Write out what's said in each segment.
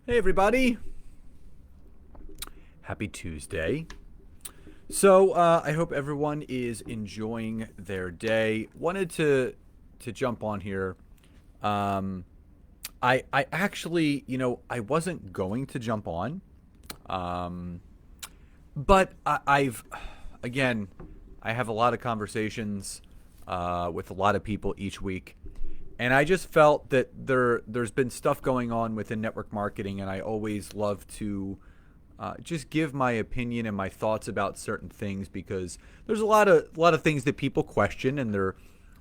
Hey everybody, happy Tuesday. So I hope everyone is enjoying their day. Wanted to jump on here. Um, I actually, I wasn't going to jump on, um, but I've again, I have a lot of conversations with a lot of people each week, and I just felt that there's been stuff going on within network marketing, and I always love to just give my opinion and my thoughts about certain things because there's a lot of things that people question and they're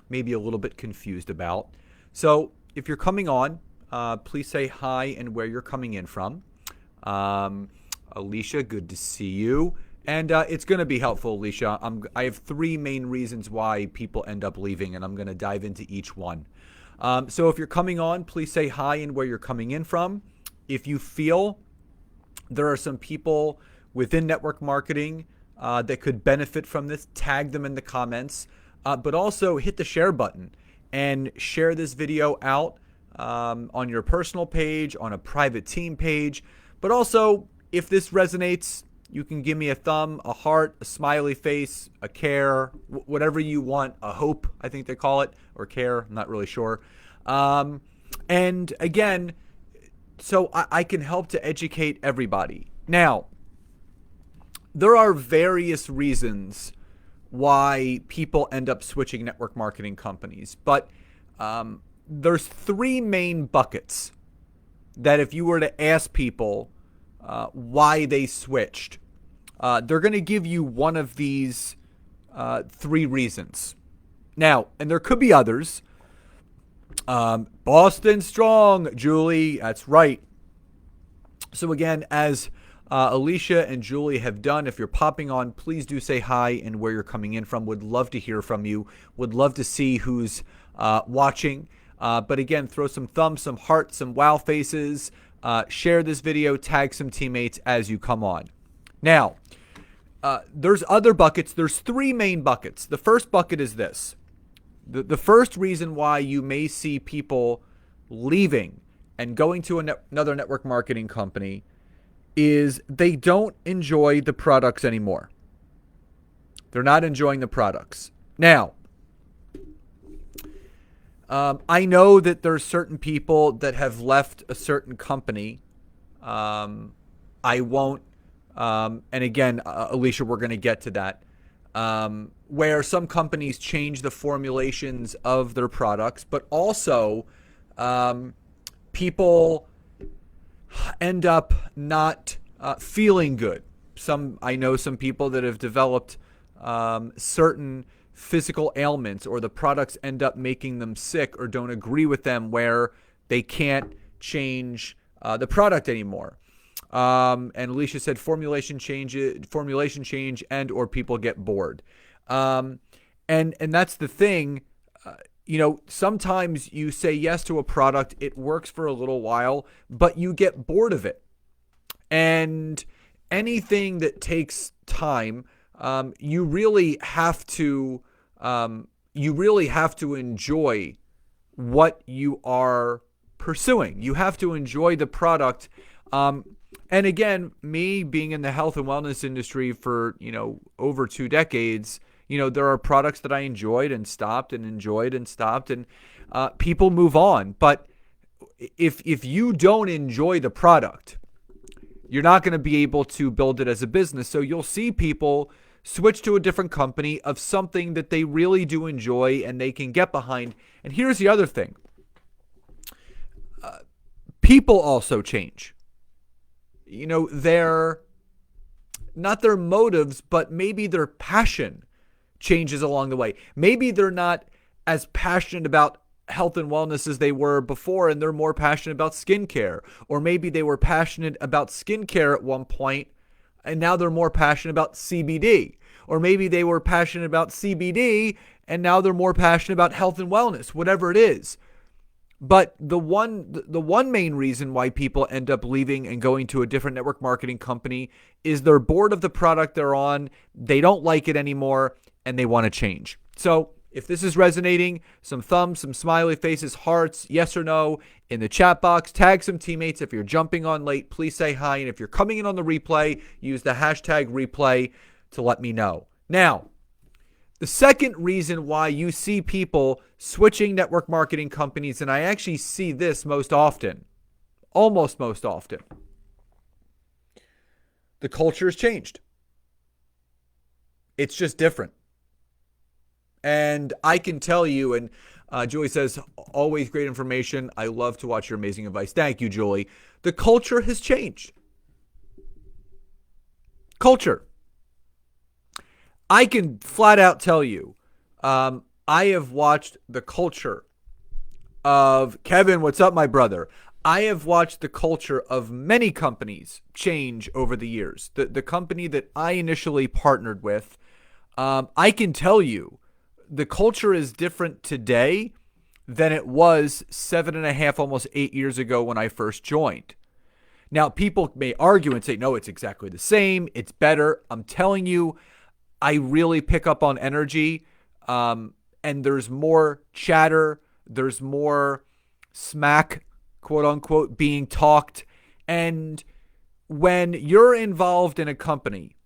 maybe a little bit confused about. So if you're coming on, please say hi and where you're coming in from. Um, Alicia, good to see you. And it's going to be helpful, Alicia. I have three main reasons why people end up leaving, and I'm going to dive into each one. So if you're coming on, please say hi and where you're coming in from. If you feel there are some people within network marketing that could benefit from this, tag them in the comments, but also hit the share button and share this video out on your personal page, on a private team page. But also, if this resonates, you can give me a thumb, a heart, a smiley face, a care, whatever you want, a hope, I think they call it, or care, I'm not really sure. And again, so I can help to educate everybody. Now, there are various reasons why people end up switching network marketing companies, but there's three main buckets that if you were to ask people why they switched, they're going to give you one of these three reasons. Now, and there could be others. Boston Strong, Julie, that's right. So again, as Alicia and Julie have done, if you're popping on, please do say hi and where you're coming in from. Would love to hear from you. Would love to see who's watching. But again, throw some thumbs, some hearts, some wow faces. Share this video, tag some teammates as you come on. Now, there's other buckets. There's three main buckets. The first bucket is this. The first reason why you may see people leaving and going to another network marketing company is they don't enjoy the products anymore. They're not enjoying the products. Now, I know that there's certain people that have left a certain company. I won't. And again, Alicia, we're going to get to that. Where some companies change the formulations of their products, but also people end up not feeling good. I know some people that have developed certain physical ailments, or the products end up making them sick or don't agree with them, where they can't change the product anymore. And Alicia said formulation change, and or people get bored. And that's the thing. Sometimes you say yes to a product, it works for a little while, but you get bored of it. And anything that takes time, you really have to enjoy what you are pursuing. You have to enjoy the product. And again, me being in the health and wellness industry for, over 2 decades, there are products that I enjoyed and stopped and enjoyed and stopped, and people move on. But if you don't enjoy the product, you're not going to be able to build it as a business. So you'll see people switch to a different company of something that they really do enjoy and they can get behind. And here's the other thing. People also change. Not their motives, but maybe their passion changes along the way. Maybe they're not as passionate about health and wellness as they were before, and they're more passionate about skincare. Or maybe they were passionate about skincare at one point, and now they're more passionate about CBD. Or maybe they were passionate about CBD, and now they're more passionate about health and wellness, whatever it is. But the one main reason why people end up leaving and going to a different network marketing company is they're bored of the product they're on, they don't like it anymore, and they want to change. So If this is resonating, some thumbs, some smiley faces, hearts, yes or no in the chat box. Tag some teammates. If you're jumping on late, please say hi. And if you're coming in on the replay, use the hashtag replay to let me know. Now, the second reason why you see people switching network marketing companies, and I actually see this most often, almost most often, the culture has changed. It's just different. And I can tell you, and Julie says, always great information. I love to watch your amazing advice. Thank you, Julie. The culture has changed. Culture. I can flat out tell you, I have watched the culture of Kevin. What's up, my brother? I have watched the culture of many companies change over the years. The company that I initially partnered with, I can tell you, the culture is different today than it was 7.5, almost 8 years ago when I first joined. Now, people may argue and say, no, it's exactly the same. It's better. I'm telling you, I really pick up on energy, and there's more chatter. There's more smack, quote unquote, being talked. And when you're involved in a company,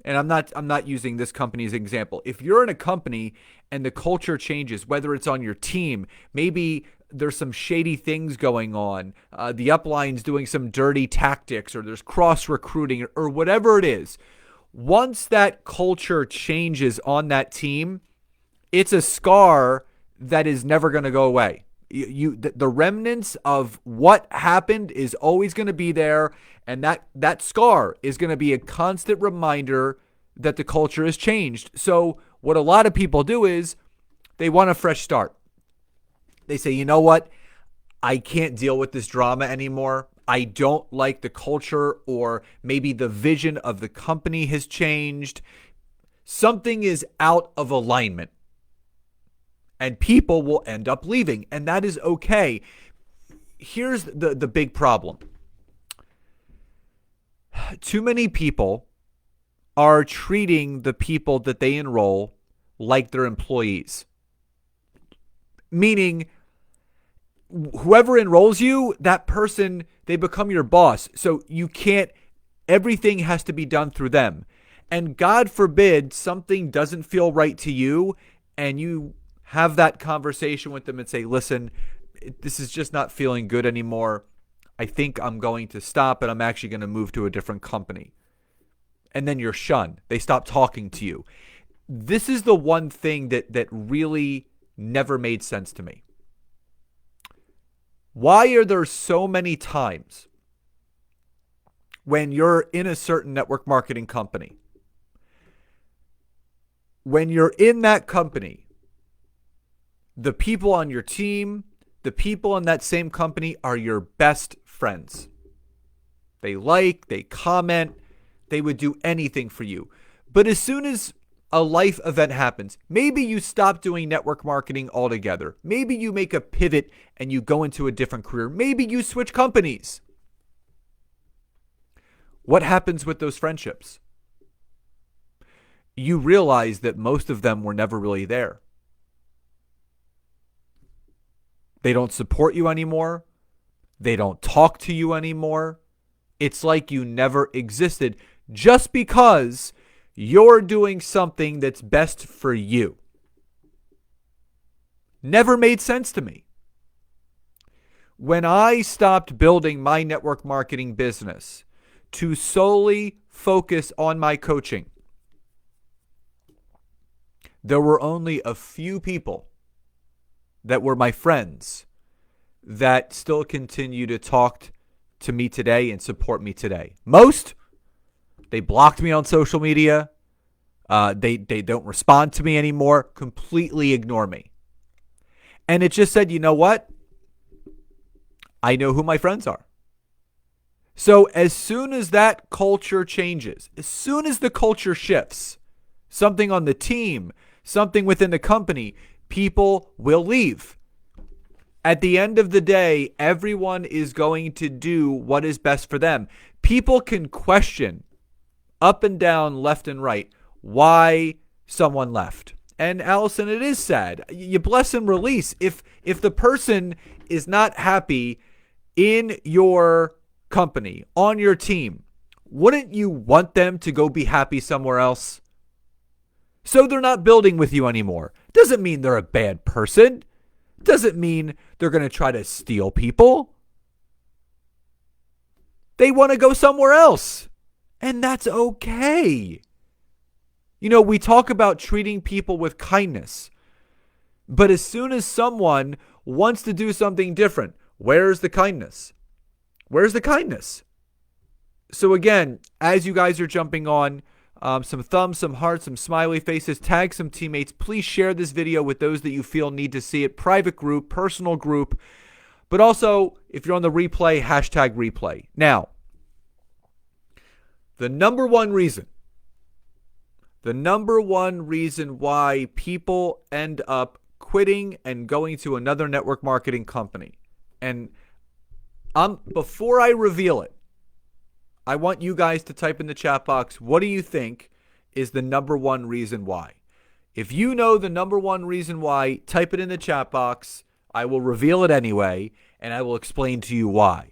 and I'm not using this company as an example. If you're in a company and the culture changes, whether it's on your team, maybe there's some shady things going on, the upline's doing some dirty tactics, or there's cross recruiting, or whatever it is. Once that culture changes on that team, it's a scar that is never going to go away. The remnants of what happened is always going to be there, and that scar is going to be a constant reminder that the culture has changed. So what a lot of people do is they want a fresh start. They say, you know what? I can't deal with this drama anymore. I don't like the culture, or maybe the vision of the company has changed. Something is out of alignment. And people will end up leaving, and that is okay. Here's the big problem. Too many people are treating the people that they enroll like their employees. Meaning, whoever enrolls you, that person, they become your boss. So you can't, everything has to be done through them. And God forbid something doesn't feel right to you, and you have that conversation with them and say, listen, this is just not feeling good anymore. I think I'm going to stop, and I'm actually going to move to a different company. And then you're shunned. They stop talking to you. This is the one thing that really never made sense to me. Why are there so many times when you're in a certain network marketing company, when you're in that company, the people on your team, the people in that same company are your best friends. They like, they comment, they would do anything for you. But as soon as a life event happens, maybe you stop doing network marketing altogether. Maybe you make a pivot and you go into a different career. Maybe you switch companies. What happens with those friendships? You realize that most of them were never really there. They don't support you anymore. They don't talk to you anymore. It's like you never existed just because you're doing something that's best for you. Never made sense to me. When I stopped building my network marketing business to solely focus on my coaching, there were only a few people that were my friends that still continue to talk to me today and support me today. Most, they blocked me on social media. They don't respond to me anymore, completely ignore me. And it just said, you know what? I know who my friends are. So as soon as that culture changes, as soon as the culture shifts, something on the team, something within the company, people will leave. At the end of the day, everyone is going to do what is best for them. People can question up and down, left and right, why someone left. And Allison, it is sad. You bless and release. If the person is not happy in your company, on your team, wouldn't you want them to go be happy somewhere else? So they're not building with you anymore. Doesn't mean they're a bad person. Doesn't mean they're going to try to steal people. They want to go somewhere else. And that's okay. You know, we talk about treating people with kindness. But as soon as someone wants to do something different, where's the kindness? Where's the kindness? So again, as you guys are jumping on, some thumbs, some hearts, some smiley faces, tag some teammates. Please share this video with those that you feel need to see it. Private group, personal group. But also, if you're on the replay, hashtag replay. Now, the number one reason why people end up quitting and going to another network marketing company. And before I reveal it, I want you guys to type in the chat box, what do you think is the number one reason why? If you know the number one reason why, type it in the chat box. I will reveal it anyway, and I will explain to you why.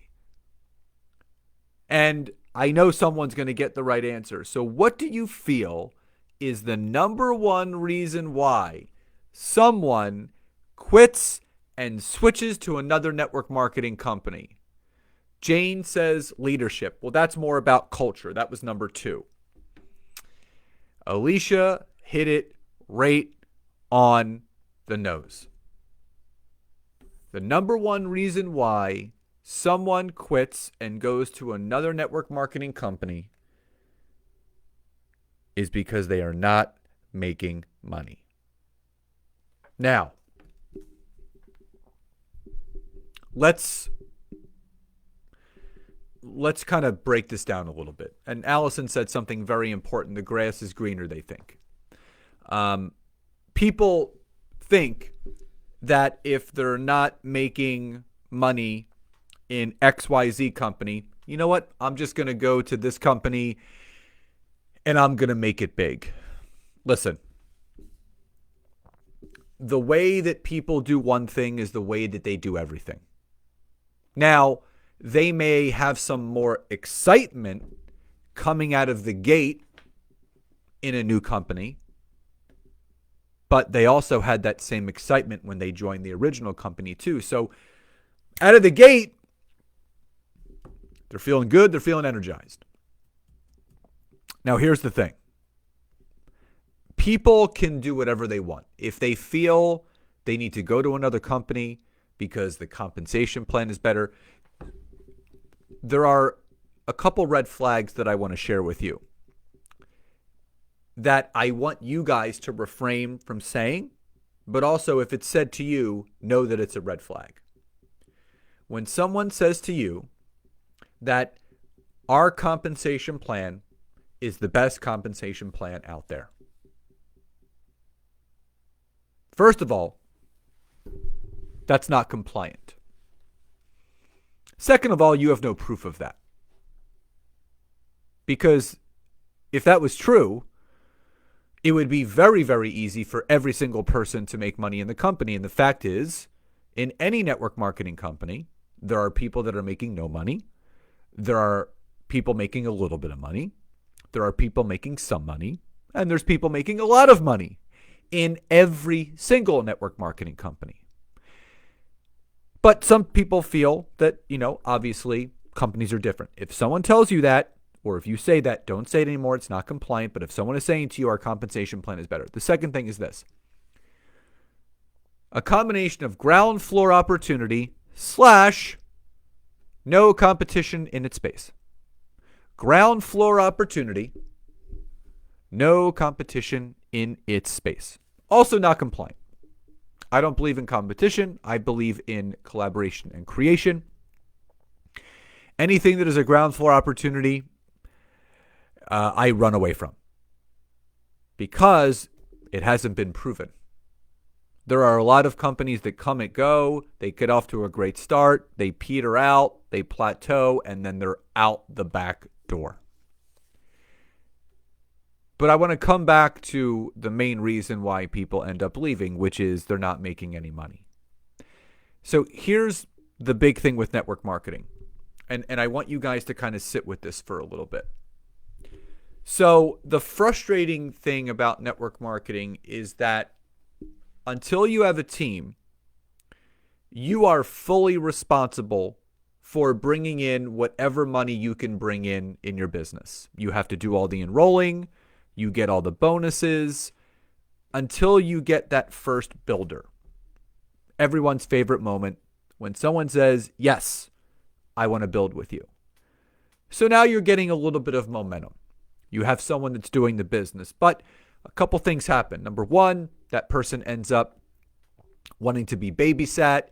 And I know someone's going to get the right answer. So what do you feel is the number one reason why someone quits and switches to another network marketing company? Jane says leadership. Well, that's more about culture. That was number 2. Alicia hit it right on the nose. The number one reason why someone quits and goes to another network marketing company is because they are not making money. Now, let's kind of break this down a little bit. And Allison said something very important. The grass is greener, they think. People think that if they're not making money in XYZ company, you know what? I'm just going to go to this company and I'm going to make it big. Listen, the way that people do one thing is the way that they do everything. Now, they may have some more excitement coming out of the gate in a new company, but they also had that same excitement when they joined the original company too. So out of the gate, they're feeling good, they're feeling energized. Now here's the thing. People can do whatever they want. If they feel they need to go to another company because the compensation plan is better, there are a couple red flags that I want to share with you that I want you guys to refrain from saying, but also if it's said to you, know that it's a red flag. When someone says to you that our compensation plan is the best compensation plan out there, first of all, that's not compliant. Second of all, you have no proof of that. Because if that was true, it would be very, very easy for every single person to make money in the company. And the fact is, in any network marketing company, there are people that are making no money. There are people making a little bit of money. There are people making some money. And there's people making a lot of money in every single network marketing company. But some people feel that, obviously companies are different. If someone tells you that, or if you say that, don't say it anymore. It's not compliant. But if someone is saying to you, our compensation plan is better. The second thing is this. A combination of ground floor opportunity / no competition in its space. Ground floor opportunity, no competition in its space. Also not compliant. I don't believe in competition. I believe in collaboration and creation. Anything that is a ground floor opportunity, I run away from because it hasn't been proven. There are a lot of companies that come and go. They get off to a great start. They peter out. They plateau. And then they're out the back door. But I want to come back to the main reason why people end up leaving, which is they're not making any money. So here's the big thing with network marketing. And I want you guys to kind of sit with this for a little bit. So the frustrating thing about network marketing is that until you have a team, you are fully responsible for bringing in whatever money you can bring in your business. You have to do all the enrolling, you get all the bonuses until you get that first builder. Everyone's favorite moment when someone says, yes, I want to build with you. So now you're getting a little bit of momentum. You have someone that's doing the business, but a couple things happen. Number one, that person ends up wanting to be babysat,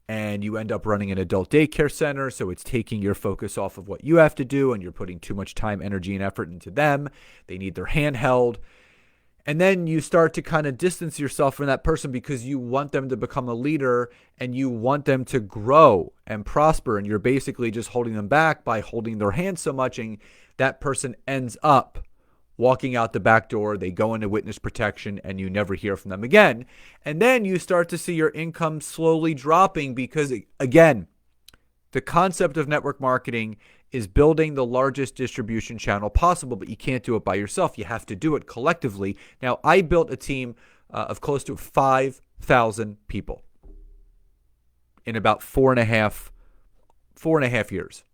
and you end up running an adult daycare center, so it's taking your focus off of what you have to do, and you're putting too much time, energy, and effort into them. They need their hand held. And then you start to kind of distance yourself from that person because you want them to become a leader and you want them to grow and prosper. And you're basically just holding them back by holding their hand so much. And that person ends up walking out the back door. They go into witness protection and you never hear from them again. And then you start to see your income slowly dropping because, again, the concept of network marketing is building the largest distribution channel possible, but you can't do it by yourself. You have to do it collectively. Now, I built a team of close to 5,000 people in about four and a half years.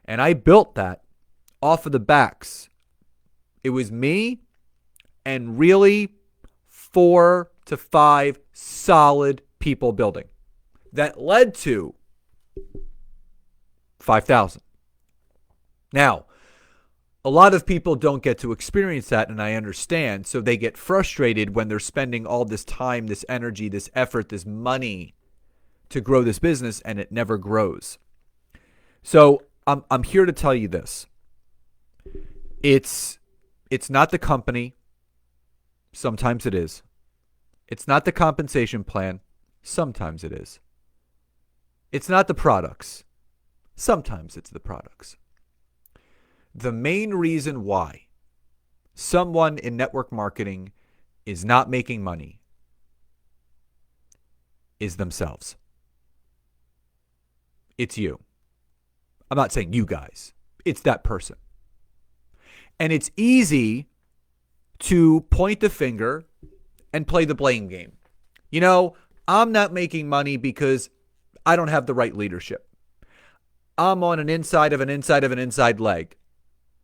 And I built that off of the backs. It was me and really 4 to 5 solid people building. That led to 5,000. Now, a lot of people don't get to experience that, and I understand. So they get frustrated when they're spending all this time, this energy, this effort, this money to grow this business, and it never grows. So I'm here to tell you this. It's not the company. Sometimes it is. It's not the compensation plan. Sometimes it is. It's not the products. Sometimes it's the products. The main reason why someone in network marketing is not making money is themselves. It's you. I'm not saying you guys. It's that person. And it's easy to point the finger and play the blame game. You know, I'm not making money because I don't have the right leadership. I'm on an inside of an inside leg.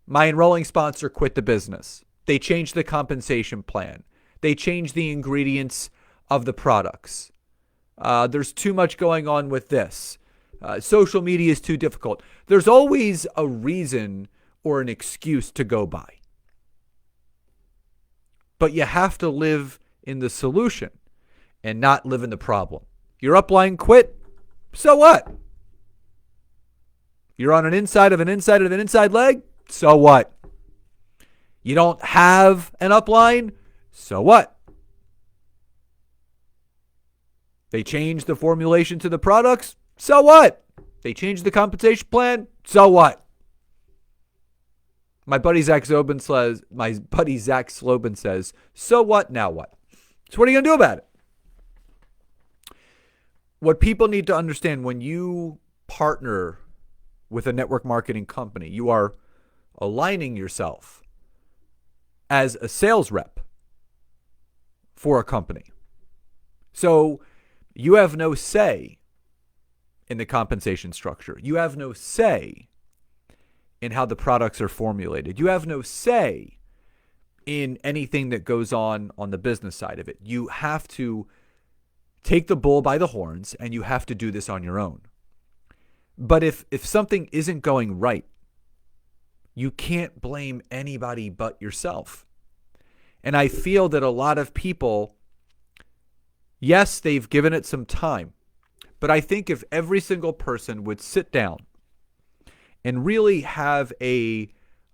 My enrolling sponsor quit the business. They changed the compensation plan. They changed the ingredients of the products. There's too much going on with this. Social media is too difficult. There's always a reason or an excuse to go by. But you have to live in the solution and not live in the problem. Your upline quit. So what? You're on an inside of an inside leg? So what? You don't have an upline? So what? They changed the formulation to the products? So what? They changed the compensation plan? So what? My buddy Zach Slobin says, so what, now what? So what are you going to do about it? What people need to understand when you partner with a network marketing company, you are aligning yourself as a sales rep for a company. So you have no say in the compensation structure. You have no say in how the products are formulated. You have no say in anything that goes on the business side of it. You have to take the bull by the horns, and you have to do this on your own. But if something isn't going right, you can't blame anybody but yourself. And I feel that a lot of people, yes, they've given it some time, but I think if every single person would sit down and really have a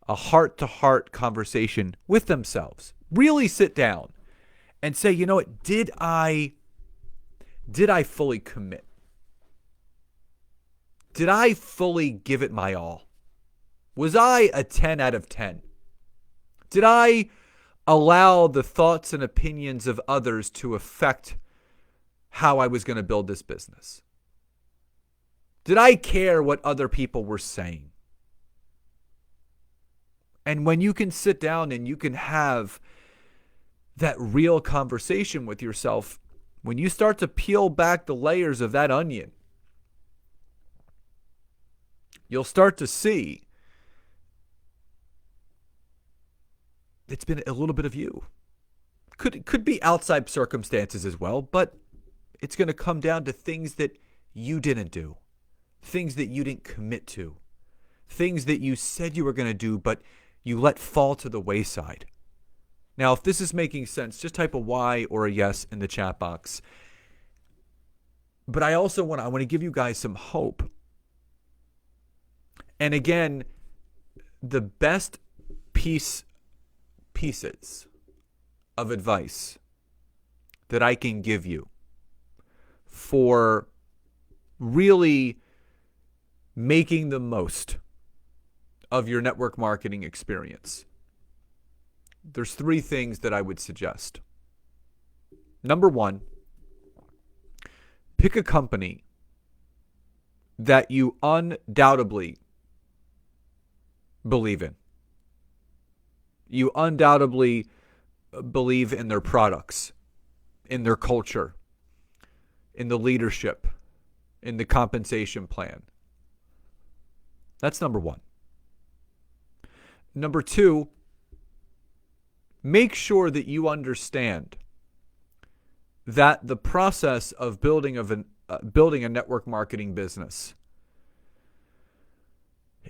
heart-to-heart conversation with themselves, really sit down and say, you know what, did I fully commit? Did I fully give it my all? Was I a 10 out of 10? Did I allow the thoughts and opinions of others to affect how I was going to build this business? Did I care what other people were saying? And when you can sit down and you can have that real conversation with yourself, when you start to peel back the layers of that onion, you'll start to see it's been a little bit of you. Could be outside circumstances as well, but it's going to come down to things that you didn't do, things that you didn't commit to, things that you said you were going to do, but you let fall to the wayside. Now, if this is making sense, just type a Y or a yes in the chat box. But I also want to give you guys some hope. And again, the best pieces of advice that I can give you for really making the most of your network marketing experience, there's 3 things that I would suggest. Number 1, pick a company that you undoubtedly believe in. You undoubtedly believe in their products, in their culture, in the leadership, in the compensation plan. That's number 1. Number 2, make sure that you understand that the process of building a network marketing business,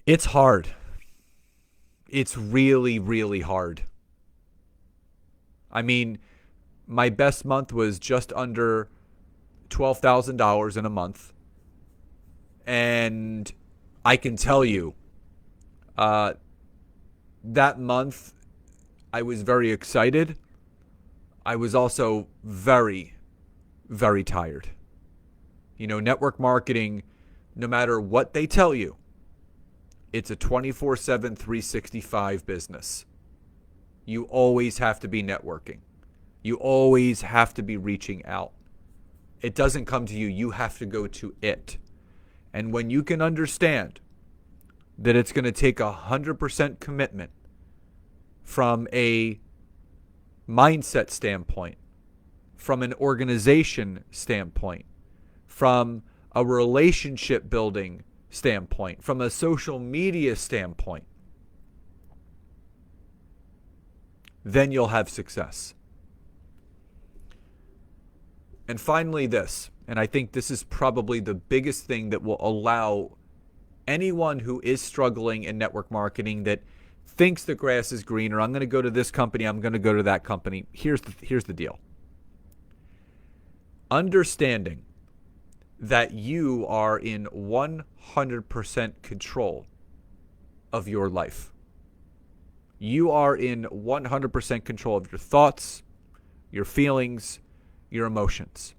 it's hard. It's really, really hard. I mean, my best month was just under $12,000 in a month. And I can tell you, that month, I was very excited. I was also very, very tired. You know, network marketing, no matter what they tell you, it's a 24/7, 365 business. You always have to be networking. You always have to be reaching out. It doesn't come to you. You have to go to it. And when you can understand that it's going to take 100% commitment from a mindset standpoint, from an organization standpoint, from a relationship building standpoint, from a social media standpoint, then you'll have success. And finally this, and I think this is probably the biggest thing that will allow anyone who is struggling in network marketing that thinks the grass is greener, I'm going to go to this company, I'm going to go to that company. Here's the deal. Understanding that you are in 100% control of your life. You are in 100% control of your thoughts, your feelings, your emotions.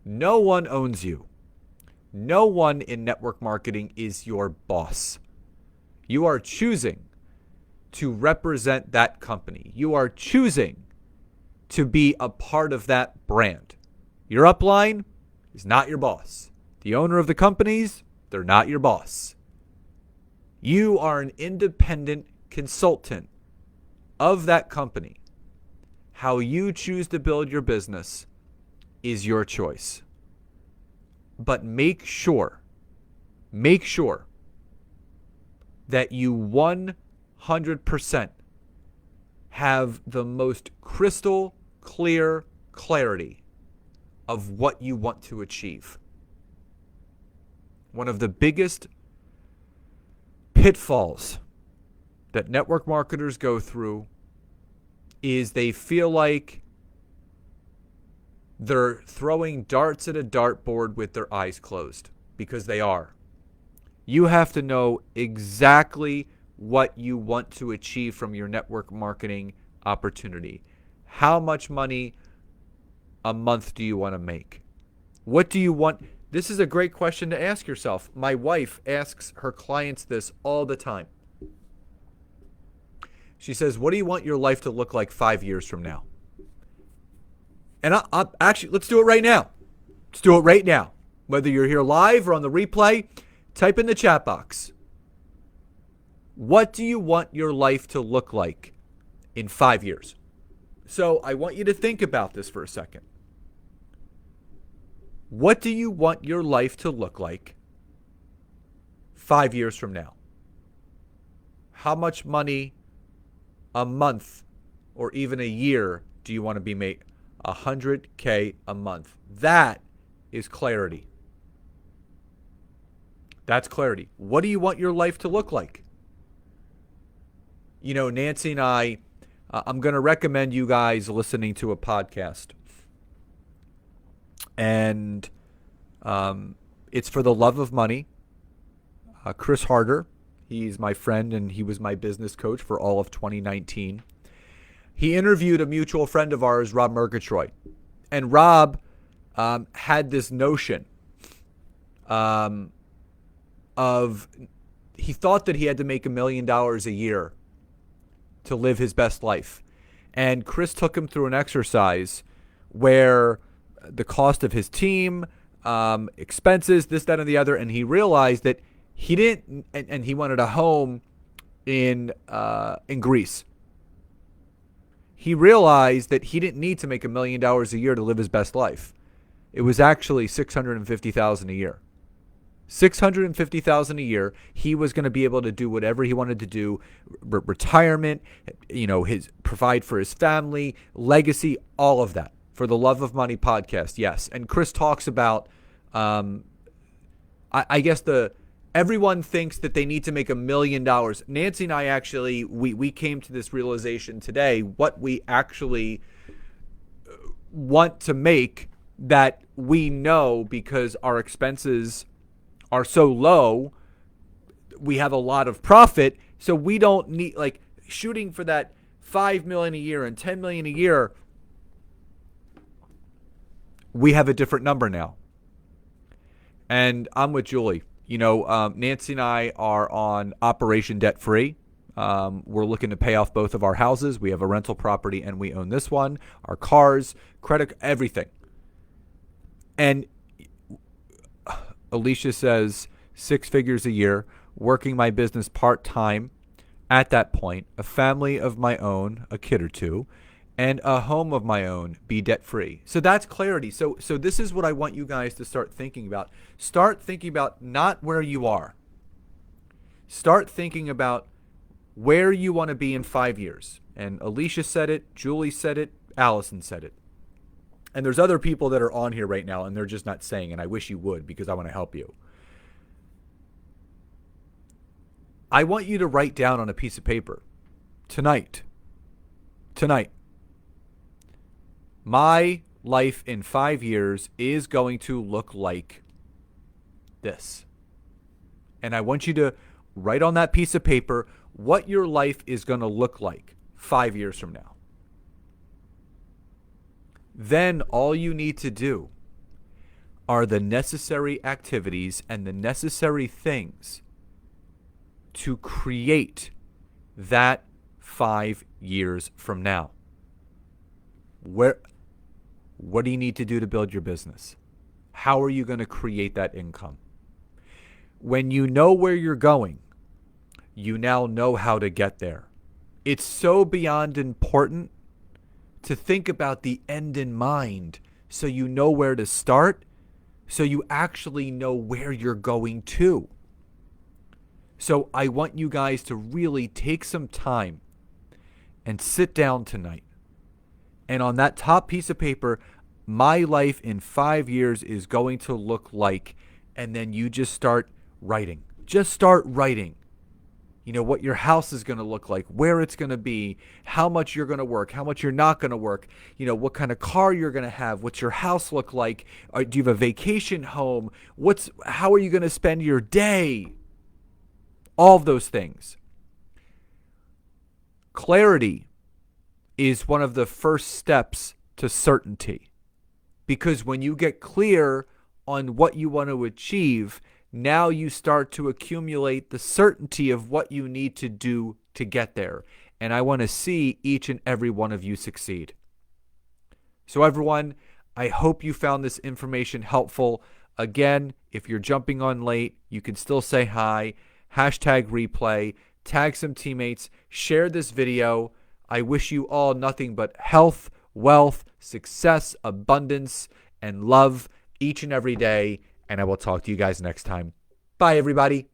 No one owns you. No one in network marketing is your boss. You are choosing to represent that company. You are choosing to be a part of that brand. Your upline is not your boss. The owner of the companies, they're not your boss. You are an independent consultant of that company. How you choose to build your business is your choice. But make sure that you 100% have the most crystal clear clarity of what you want to achieve. One of the biggest pitfalls that network marketers go through is they feel like they're throwing darts at a dartboard with their eyes closed, because they are. You have to know exactly what you want to achieve from your network marketing opportunity. How much money a month do you want to make? What do you want? This is a great question to ask yourself. My wife asks her clients this all the time. She says, what do you want your life to look like 5 years from now? And I actually, let's do it right now. Let's do it right now. Whether you're here live or on the replay, type in the chat box. What do you want your life to look like in 5 years? So I want you to think about this for a second. What do you want your life to look like 5 years from now? How much money a month or even a year do you want to be making? $100K a month. That is clarity. That's clarity. What do you want your life to look like? You know, Nancy and I'm going to recommend you guys listening to a podcast. And it's For the Love of Money. Chris Harder, he's my friend and he was my business coach for all of 2019. He interviewed a mutual friend of ours, Rob Murgatroyd. And Rob had this notion he thought that he had to make $1 million a year to live his best life. And Chris took him through an exercise where the cost of his team, expenses, this, that, and the other, and he realized that he didn't, and he wanted a home in Greece. He realized that he didn't need to make $1 million a year to live his best life. It was actually $650,000 a year. $650,000 a year. He was going to be able to do whatever he wanted to do, retirement, provide for his family, legacy, all of that. For the Love of Money podcast, yes. And Chris talks about, I guess everyone thinks that they need to make $1 million. Nancy and I actually, we came to this realization today, what we actually want to make, that we know because our expenses are so low, we have a lot of profit, so we don't need, like, shooting for that $5 million a year and $10 million a year. We have a different number now. And I'm with Julie. You know, Nancy and I are on Operation Debt Free. We're looking to pay off both of our houses. We have a rental property and we own this one. Our cars, credit, everything. And Alicia says 6 figures a year, working my business part-time at that point, a family of my own, a kid or two, and a home of my own, be debt-free. So that's clarity. So this is what I want you guys to start thinking about. Start thinking about not where you are. Start thinking about where you want to be in 5 years. And Alicia said it, Julie said it, Allison said it. And there's other people that are on here right now and they're just not saying, and I wish you would because I want to help you. I want you to write down on a piece of paper tonight, my life in 5 years is going to look like this. And I want you to write on that piece of paper what your life is going to look like 5 years from now. Then all you need to do are the necessary activities and the necessary things to create that 5 years from now. What do you need to do to build your business? How are you going to create that income? When you know where you're going, you now know how to get there. It's so beyond important to think about the end in mind so you know where to start, so you actually know where you're going to. So I want you guys to really take some time and sit down tonight. And on that top piece of paper, my life in 5 years is going to look like, and then you just start writing. Just start writing. You know, what your house is going to look like, where it's going to be, how much you're going to work, how much you're not going to work, you know, what kind of car you're going to have, what's your house look like, do you have a vacation home, how are you going to spend your day, all of those things. Clarity is one of the first steps to certainty, because when you get clear on what you want to achieve, now you start to accumulate the certainty of what you need to do to get there. and I want to see each and every one of you succeed. So everyone, I hope you found this information helpful. Again, if you're jumping on late, you can still say hi, hashtag replay, tag some teammates, share this video. I wish you all nothing but health, wealth, success, abundance, and love each and every day. And I will talk to you guys next time. Bye, everybody.